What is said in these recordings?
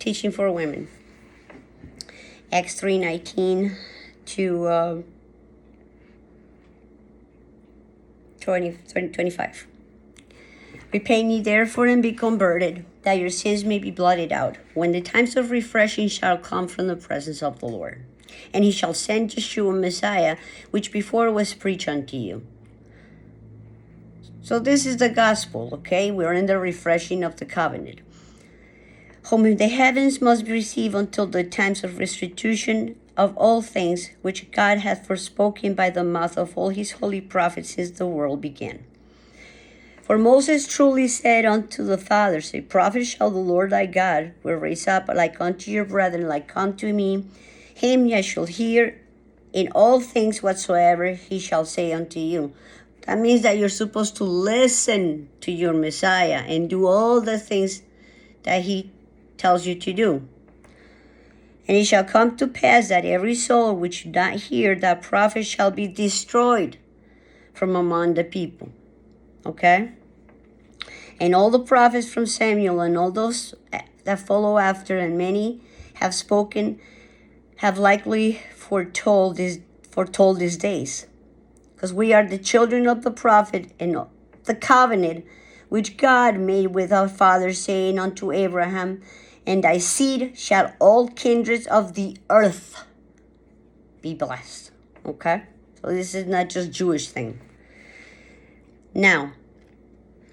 teaching for women. Acts 3:19 to 25. Repent ye therefore and be converted, that your sins may be blotted out, when the times of refreshing shall come from the presence of the Lord. And he shall send Yeshua Messiah, which before was preached unto you. So this is the gospel, okay? We're in the refreshing of the covenant. Whom the heavens must receive until the times of restitution of all things, which God hath forespoken by the mouth of all his holy prophets since the world began. For Moses truly said unto the fathers, a prophet shall the Lord thy God will raise up like unto your brethren, like unto me. Him ye shall hear in all things whatsoever he shall say unto you. That means that you're supposed to listen to your Messiah and do all the things that he tells you to do. And it shall come to pass that every soul which do not hear that prophet shall be destroyed from among the people. Okay? And all the prophets from Samuel and all those that follow after, and many have spoken, have likely foretold these days. Because we are the children of the prophet and the covenant which God made with our fathers, saying unto Abraham, and thy seed shall all kindreds of the earth be blessed. Okay? So this is not just Jewish thing. Now,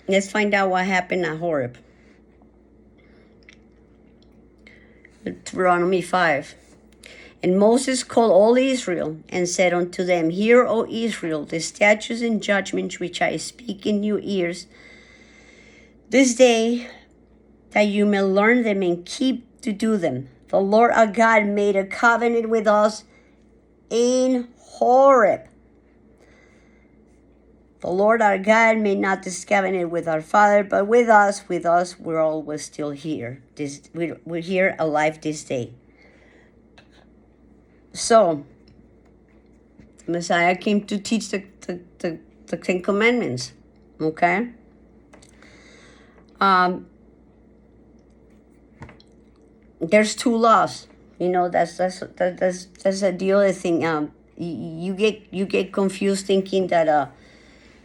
let's find out what happened at Horeb. Deuteronomy 5. And Moses called all Israel, and said unto them, Hear, O Israel, the statutes and judgments which I speak in your ears this day, that you may learn them and keep to do them. The Lord our God made a covenant with us in Horeb. The Lord our God made not this covenant with our father, but with us. With us, we're always still here. We're here alive this day. So, Messiah came to teach the Ten Commandments. Okay? There's two laws. You know, that's the other thing. You get confused thinking that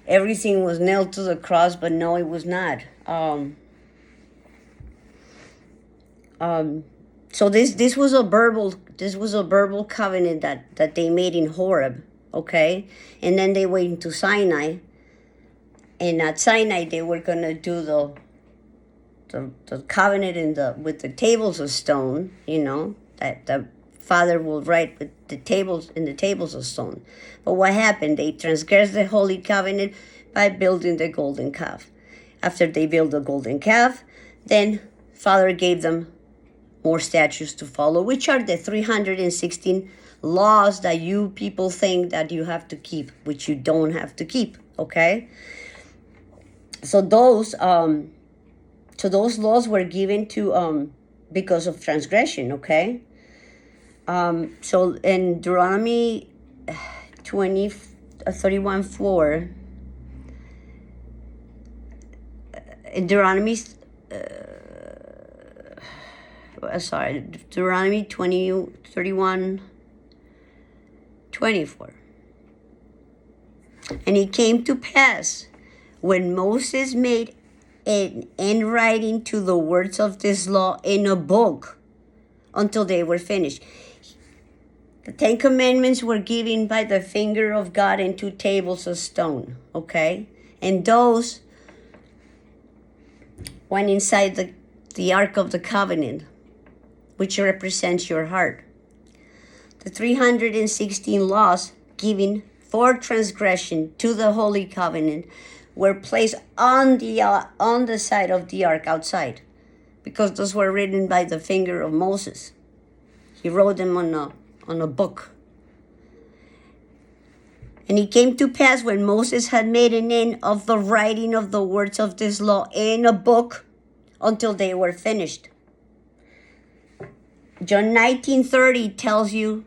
everything was nailed to the cross, but no, it was not. So this was a verbal covenant that they made in Horeb, okay? And then they went to Sinai, and at Sinai they were gonna do the covenant with the tables of stone, you know, that the Father will write with the tables of stone. But what happened? They transgressed the holy covenant by building the golden calf. After they built the golden calf, then Father gave them more statutes to follow, which are the 316 laws that you people think that you have to keep, which you don't have to keep, okay? So those laws were given to because of transgression, okay? So in Deuteronomy 31:4, in Deuteronomy Deuteronomy 31:24. And it came to pass, when Moses made an handwriting to the words of this law in a book, until they were finished. The Ten Commandments were given by the finger of God into tables of stone, okay? And those went inside the Ark of the Covenant, which represents your heart. The 316 laws given for transgression to the Holy Covenant were placed on the side of the ark outside, because those were written by the finger of Moses. He wrote them on a book. And it came to pass, when Moses had made an end of the writing of the words of this law in a book, until they were finished. John 19:30 tells you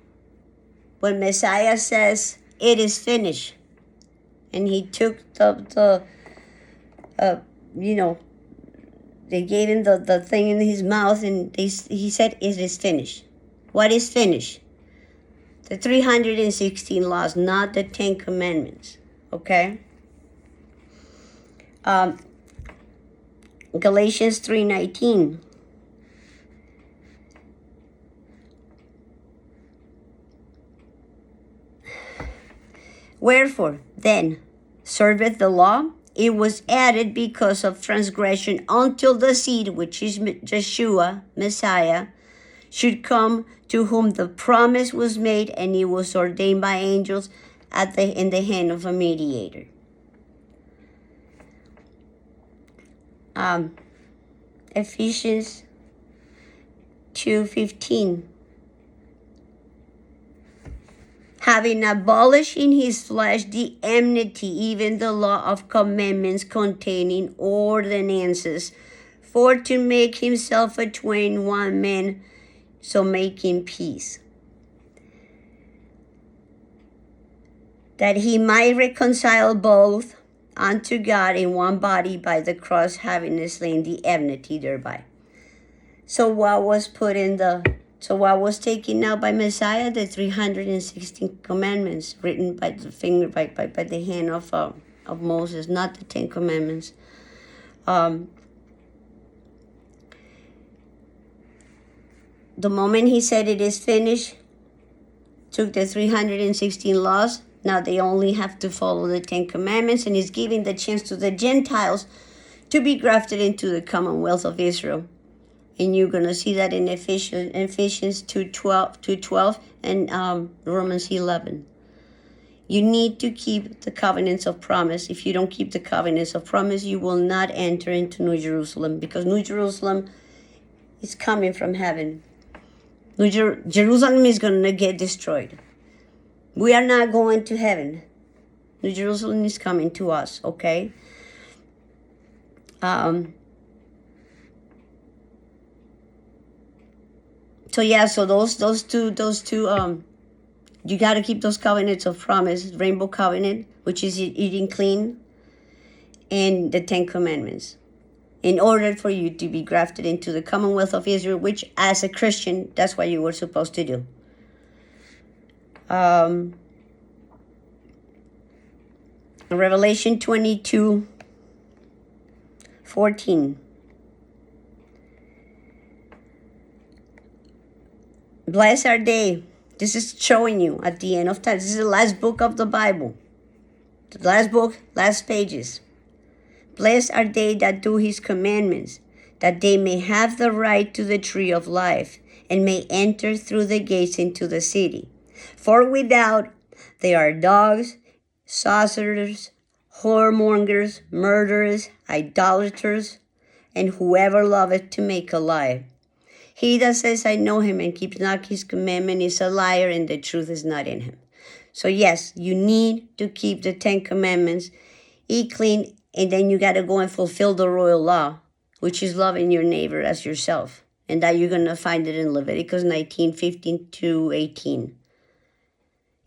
when Messiah says, it is finished. And he took they gave him the thing in his mouth, and he said, "It is finished." What is finished? The 316 laws, not the 10 commandments. Okay? Galatians 3:19. Wherefore, then, serveth the law? It was added because of transgression until the seed, which is Yeshua, Messiah, should come, to whom the promise was made, and it was ordained by angels in the hand of a mediator. Ephesians 2:15. Having abolished in his flesh the enmity, even the law of commandments containing ordinances, for to make himself a twain one man, so making peace, that he might reconcile both unto God in one body by the cross, having slain the enmity thereby. So what was taken out by Messiah? The 316 commandments written by the finger, by the hand of Moses, not the 10 commandments. The moment he said it is finished, took the 316 laws. Now they only have to follow the 10 commandments, and he's giving the chance to the Gentiles to be grafted into the commonwealth of Israel. And you're going to see that in Ephesians 2:12 and Romans 11. You need to keep the covenants of promise. If you don't keep the covenants of promise, you will not enter into New Jerusalem, because New Jerusalem is coming from heaven. Jerusalem is going to get destroyed. We are not going to heaven. New Jerusalem is coming to us, okay? So those two, you got to keep those covenants of promise, rainbow covenant, which is eating clean, and the 10 commandments, in order for you to be grafted into the commonwealth of Israel, which as a Christian, that's what you were supposed to do. Revelation 22:14. Blessed are they. This is showing you at the end of time. This is the last book of the Bible. The last book, last pages. Blessed are they that do his commandments, that they may have the right to the tree of life, and may enter through the gates into the city. For without they are dogs, sorcerers, whoremongers, murderers, idolaters, and whoever loveth to make a lie. He that says, I know him, and keeps not his commandment is a liar, and the truth is not in him. So yes, you need to keep the 10 commandments, eat clean, and then you got to go and fulfill the royal law, which is loving your neighbor as yourself. And that you're going to find it in Leviticus 19:15-18.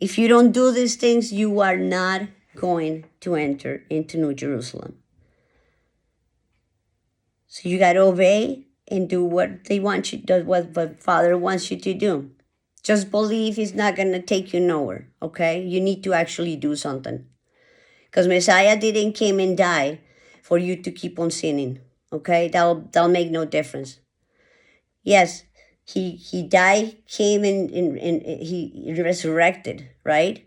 If you don't do these things, you are not going to enter into New Jerusalem. So you got to obey and do what they want you to, what Father wants you to do. Just believe he's not going to take you nowhere, okay? You need to actually do something. Because Messiah didn't come and die for you to keep on sinning, okay? That'll make no difference. Yes, he died, came and he resurrected, right?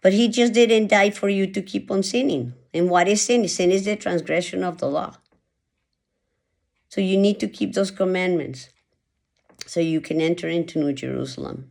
But he just didn't die for you to keep on sinning. And what is sin? Sin is the transgression of the law. So you need to keep those commandments so you can enter into New Jerusalem.